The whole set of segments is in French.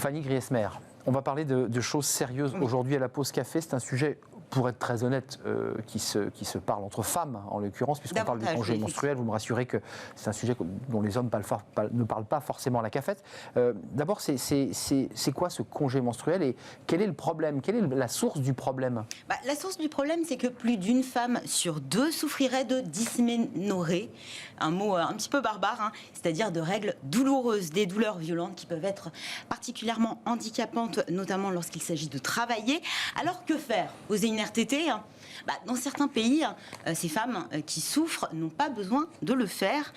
Fanny Griesmer, on va parler de choses sérieuses aujourd'hui à la pause café. C'est un sujet, pour être très honnête, qui se parle entre femmes, en l'occurrence, puisqu'on parle du congé menstruel. Vous me rassurez que c'est un sujet dont les hommes ne parlent pas forcément à la cafette. D'abord, c'est quoi ce congé menstruel et quel est le problème? Quelle est la source du problème? La source du problème, c'est que plus d'une femme sur deux souffrirait de dysménorrhée, un mot un petit peu barbare, hein, c'est-à-dire de règles douloureuses, des douleurs violentes qui peuvent être particulièrement handicapantes, notamment lorsqu'il s'agit de travailler. Alors que faire? Poser une RTT, dans certains pays, ces femmes qui souffrent n'ont pas besoin de le faire.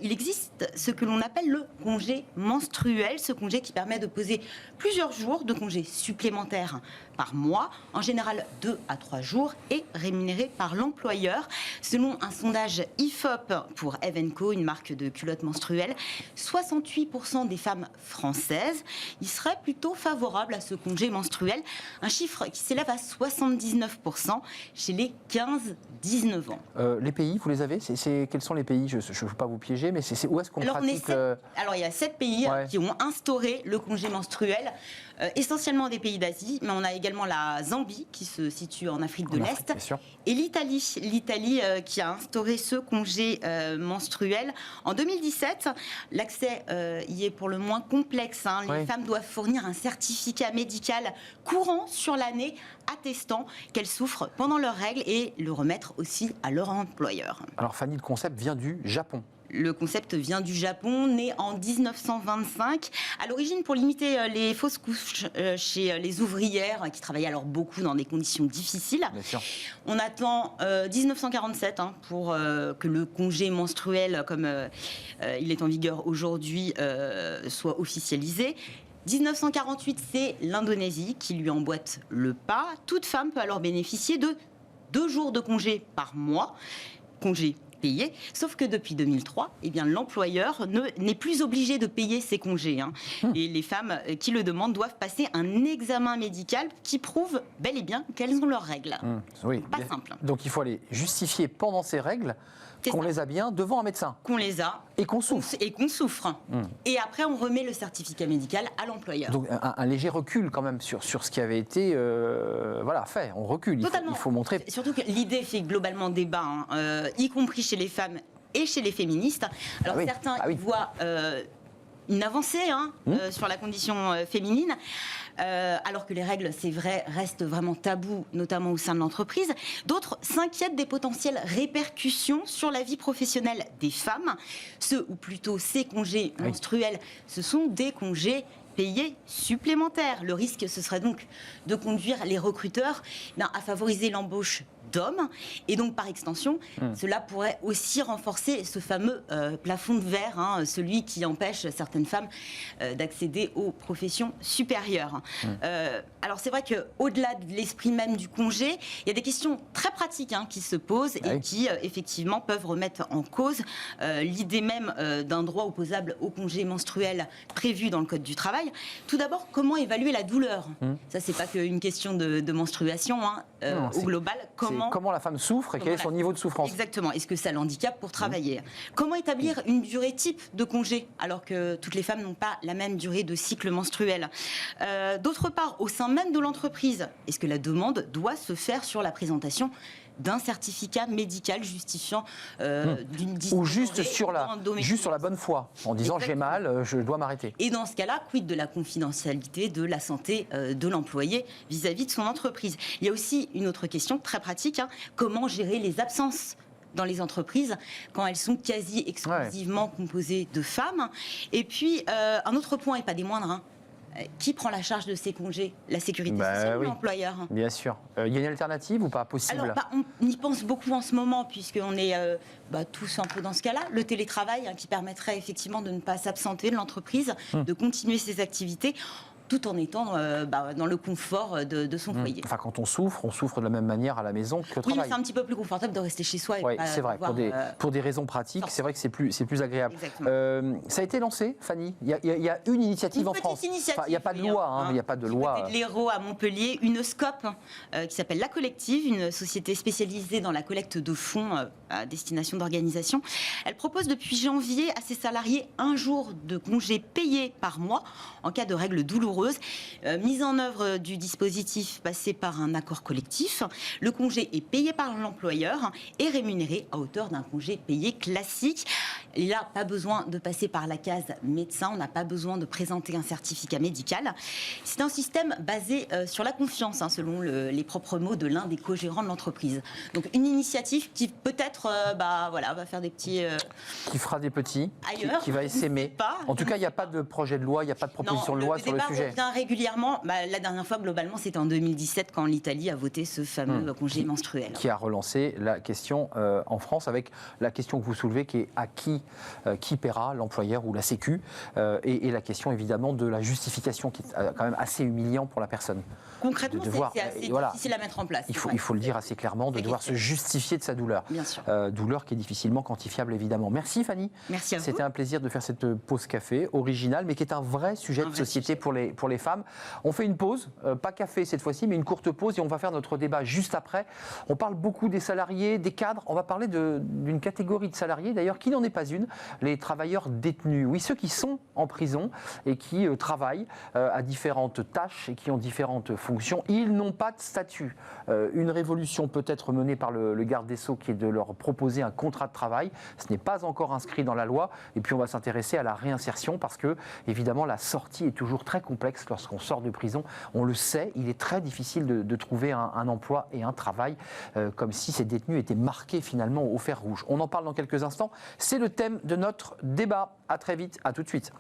Il existe ce que l'on appelle le congé menstruel, ce congé qui permet de poser plusieurs jours de congé supplémentaires par mois, en général 2 à 3 jours, et rémunéré par l'employeur. Selon un sondage IFOP pour Evenco, une marque de culottes menstruelles, 68% des femmes françaises y seraient plutôt favorables à ce congé menstruel, un chiffre qui s'élève à 79% chez les 15-19 ans. Les pays, vous les avez? Quels sont les pays? Je ne veux pas vous piéger, mais où est-ce qu'on pratique Alors, il y a 7 pays qui ont instauré le congé menstruel, essentiellement des pays d'Asie, mais on a également la Zambie, qui se situe en Afrique de l'Est, et l'Italie qui a instauré ce congé menstruel. En 2017, l'accès y est pour le moins complexe. Les femmes doivent fournir un certificat médical courant sur l'année attestant qu'elles souffrent pendant leurs règles et le remettre aussi à leur employeur. Alors Fanny, le concept vient du Japon. Le concept vient du Japon, né en 1925. À l'origine, pour limiter les fausses couches chez les ouvrières qui travaillaient alors beaucoup dans des conditions difficiles. Bien sûr. On attend 1947 pour que le congé menstruel, comme il est en vigueur aujourd'hui, soit officialisé. 1948, c'est l'Indonésie qui lui emboîte le pas. Toute femme peut alors bénéficier de 2 jours de congé par mois, congé payé, sauf que depuis 2003, l'employeur n'est plus obligé de payer ses congés. Et les femmes qui le demandent doivent passer un examen médical qui prouve bel et bien qu'elles ont leurs règles. Pas simple. Donc il faut aller justifier pendant ces règles qu'on les a bien devant un médecin. Qu'on les a. Et qu'on souffre. Et qu'on souffre. Et après, on remet le certificat médical à l'employeur. Donc un léger recul quand même sur ce qui avait été fait. On recule. Totalement. Il faut montrer. Surtout que l'idée fait globalement débat, y compris chez les femmes et chez les féministes. Alors certains y voient une avancée sur la condition féminine, alors que les règles, c'est vrai, restent vraiment tabous, notamment au sein de l'entreprise. D'autres s'inquiètent des potentielles répercussions sur la vie professionnelle des femmes. Ou plutôt ces congés menstruels, ce sont des congés payés supplémentaires. Le risque, ce serait donc de conduire les recruteurs à favoriser l'embauche d'hommes, et donc par extension, cela pourrait aussi renforcer ce fameux plafond de verre, celui qui empêche certaines femmes d'accéder aux professions supérieures. Alors c'est vrai qu'au-delà de l'esprit même du congé, il y a des questions très pratiques qui se posent et qui effectivement peuvent remettre en cause l'idée même d'un droit opposable au congé menstruel prévu dans le Code du travail. Tout d'abord, comment évaluer la douleur? Ça, c'est pas qu'une question de menstruation, au global. Comment la femme souffre et quel est son niveau de souffrance? Exactement. Est-ce que ça l'handicape pour travailler? Comment établir une durée type de congé alors que toutes les femmes n'ont pas la même durée de cycle menstruel? D'autre part, au sein même de l'entreprise, est-ce que la demande doit se faire sur la présentation d'un certificat médical justifiant d'une dysménorrhée ou juste sur la bonne foi, en disant j'ai mal, je dois m'arrêter. Et dans ce cas-là, quid de la confidentialité de la santé de l'employé vis-à-vis de son entreprise? Il y a aussi une autre question très pratique, comment gérer les absences dans les entreprises quand elles sont quasi exclusivement composées de femmes? Et puis, un autre point, et pas des moindres, qui prend la charge de ces congés? La sécurité sociale ou l'employeur? Bien sûr. Il y a une alternative ou pas possible? Alors, on y pense beaucoup en ce moment, puisqu'on est tous un peu dans ce cas-là. Le télétravail, qui permettrait effectivement de ne pas s'absenter de l'entreprise, de continuer ses activités, tout en étant dans le confort de son foyer. Enfin, quand on souffre de la même manière à la maison que au travail. Oui, c'est un petit peu plus confortable de rester chez soi. C'est vrai. Pour des raisons pratiques, c'est vrai que c'est plus agréable. Ça a été lancé, Fanny. Il y a une initiative en France. Il n'y a pas de loi. Il n'y a pas de loi. Du côté de l'Hérault à Montpellier, une SCOP qui s'appelle La Collective, une société spécialisée dans la collecte de fonds à destination d'organisations. Elle propose depuis janvier à ses salariés un jour de congé payé par mois en cas de règles douloureuses rigoureuse. Mise en œuvre du dispositif passé par un accord collectif. Le congé est payé par l'employeur et rémunéré à hauteur d'un congé payé classique. Et là, pas besoin de passer par la case médecin, on n'a pas besoin de présenter un certificat médical. C'est un système basé sur la confiance, selon les propres mots de l'un des co-gérants de l'entreprise. Donc une initiative qui peut-être va faire des petits... qui fera des petits, ailleurs, qui va essaimer. En tout cas, il n'y a pas de projet de loi, il n'y a pas de proposition de loi sur le sujet. Le débat revient régulièrement. La dernière fois, globalement, c'était en 2017 quand l'Italie a voté ce fameux congé menstruel. Qui a relancé la question en France avec la question que vous soulevez qui est à qui paiera, l'employeur ou la Sécu, et la question évidemment de la justification qui est quand même assez humiliant pour la personne. Concrètement, c'est assez difficile à mettre en place. Il faut le dire assez clairement, de devoir se justifier de sa douleur. Bien sûr. Douleur qui est difficilement quantifiable évidemment. Merci Fanny. Merci à vous. C'était un plaisir de faire cette pause café originale, mais qui est un vrai sujet de société pour les femmes. On fait une pause, pas café cette fois-ci, mais une courte pause et on va faire notre débat juste après. On parle beaucoup des salariés, des cadres. On va parler d'une catégorie de salariés d'ailleurs qui n'en est pas une, les travailleurs détenus. Oui, ceux qui sont en prison et qui travaillent à différentes tâches et qui ont différentes fonctions. Ils n'ont pas de statut. Une révolution peut être menée par le garde des Sceaux qui est de leur proposer un contrat de travail. Ce n'est pas encore inscrit dans la loi. Et puis on va s'intéresser à la réinsertion parce que, évidemment, la sortie est toujours très complexe lorsqu'on sort de prison. On le sait, il est très difficile de trouver un emploi et un travail, comme si ces détenus étaient marqués finalement au fer rouge. On en parle dans quelques instants. C'est le thème de notre débat. À très vite, à tout de suite.